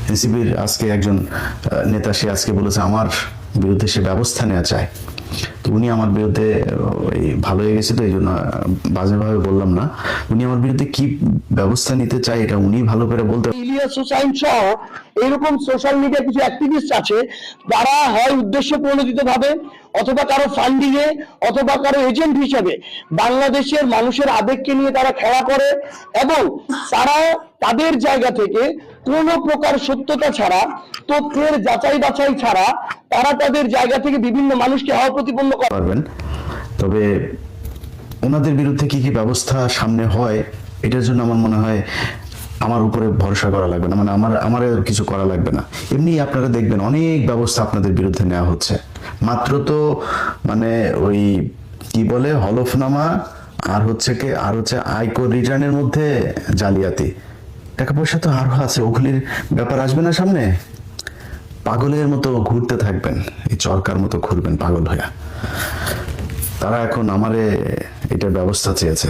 এনসিপির আজকে একজন নেতা সে আজকে বলেছে আমার বিরুদ্ধে সে ব্যবস্থা নেওয়া চায়। তো উনি আমার বিরুদ্ধে ওই ভালো হয়ে গেছে, তো এই জন্য বাজেভাবে বললাম না। উনি আমার বিরুদ্ধে কি ব্যবস্থা নিতে চায় এটা উনি ভালো করে বলতে। ইলিয়াস হোসাইন সহ এরকম সোশ্যাল মিডিয়া কিছু অ্যাক্টিভিস্ট আছে যারা হয় উদ্দেশ্য প্রণোদিত ভাবে অথবা কারো ফান্ডিং এ অথবা কারো এজেন্ট হিসেবে বাংলাদেশের মানুষের আবেগকে নিয়ে তারা খেলা করে এবং তারা তাদের জায়গা থেকে কোনো প্রকার সত্যতা ছাড়া, তথ্যের যাচাই বাছাই ছাড়া তারা তাদের জায়গা থেকে বিভিন্ন মানুষকে হাওয়া প্রতিপন্ন পারবেন। তবে ওনাদের বিরুদ্ধে কি কি ব্যবস্থা সামনে হয় এটার জন্য আমার মনে হয় আমার উপরে ভরসা করা লাগবে না, মানে আমার কিছু করা লাগবে না। এমনি আপনারা দেখবেন অনেক ব্যবস্থা আপনাদের বিরুদ্ধে নেওয়া হচ্ছে। মাত্র তো মানে ওই কি বলে হলফনামা আর হচ্ছে আয়কর রিটার্নের মধ্যে জালিয়াতি, টাকা পয়সা তো আরো আছে, ওগুলির ব্যাপার আসবে না সামনে। পাগলের মতো ঘুরতে থাকবেন, এই চরকার মতো ঘুরবেন পাগল হইয়া। তারা এখন আমারে এটার ব্যবস্থা চেয়েছে।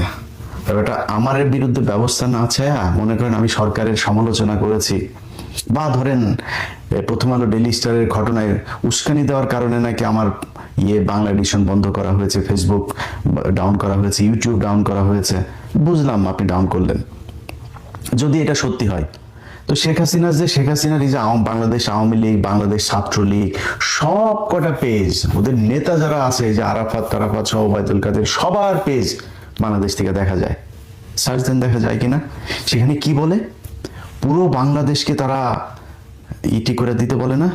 এটা আমার বিরুদ্ধে ব্যবস্থা না চায় মনে করেন আমি সরকারের সমালোচনা করেছি, বা ধরেন প্রথম আলো ডেইলি স্টারের ঘটনায় উস্কানি দেওয়ার কারণে নাকি আমার বাংলা এডিশন বন্ধ করা হয়েছে, ফেসবুক ডাউন করা হয়েছে, ইউটিউব ডাউন করা হয়েছে। বুঝলাম আপনি ডাউন করলেন, যদি এটা সত্যি হয় তো শেখ হাসিনার এই যে বাংলাদেশ আওয়ামী লীগ, বাংলাদেশ ছাত্রলীগ, সব কটা পেজ, ওদের নেতা যারা আছে যে আরাফাত সহ ওবায়দুল কাদের, সবার পেজ বাংলাদেশ থেকে দেখা যায়। সার্চ দেন, দেখা যায় কিনা। সেখানে কি বলে পুরো বাংলাদেশকে তারা ইটি করে দিতে বলে না,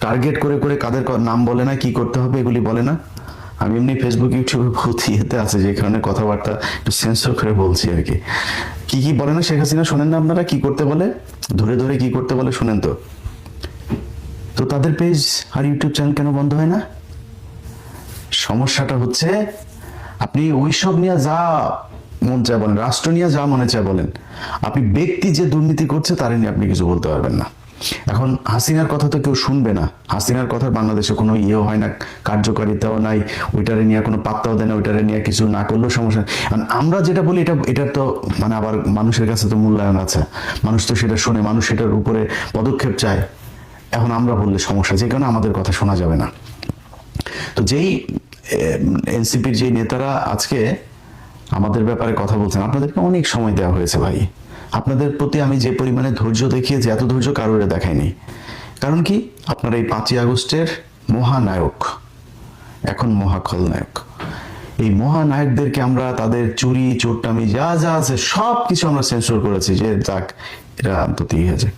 টার্গেট করে করে কাদের নাম বলে না, কি করতে হবে এগুলি বলে না। আমি এমনি ফেসবুক ইউটিউবে বহুত ইয়েতে আছে যেখানে কথাবার্তা একটু সেন্সর করে বলছি আর কি। কি কি বলে না শেখ হাসিনা, শোনেন না আপনারা কি করতে বলে, ধরে ধরে কি করতে বলে শুনেন তো। তো তাদের পেজ আর ইউটিউব চ্যানেল কেন বন্ধ হয় না? সমস্যাটা হচ্ছে আপনি ওইসব নিয়ে যা মন চায় বলেন, রাষ্ট্র নিয়ে যা মনে চায় বলেন, আপনি ব্যক্তি যে দুর্নীতি করছে তারে নিয়ে আপনি কিছু বলতে পারবেন না। এখন হাসিনার কথা তো কেউ শুনবে না, হাসিনার কথা বাংলাদেশে কোনো ইয়েও হয় না, কার্যকারিতাও নাই, ওইটারে নিয়ে কোনো পাত্তাও দেয় না, ওইটারে নিয়ে কিছু না করলেও সমস্যা। আমরা যেটা বলি এটার তো মানে আবার মানুষের কাছে তো মূল্যায়ন আছে, মানুষ তো সেটা শোনে, মানুষ সেটার উপরে পদক্ষেপ চায়। এখন আমরা বললে সমস্যা, যে কারণে আমাদের কথা শোনা যাবে না। তো যেই এনসিপির যে নেতারা আজকে আমাদের ব্যাপারে কথা বলছেন, আপনাদেরকে অনেক সময় দেওয়া হয়েছে ভাই। আপনাদের প্রতি আমি যে পরিমাণে ধৈর্য দেখিয়েছি, এত ধৈর্য কারোরে দেখায়নি। কারণ কি, আপনারা এই 5ই আগস্টের মহানায়ক, এখন মহাখলনায়ক, এই মহানায়কদেরকে আমরা তাদের চুরি চোরটামি যা যা আছে সব কিছু আমরা সেন্সর করেছি, যে যাক এটা অন্তত হয়েছে।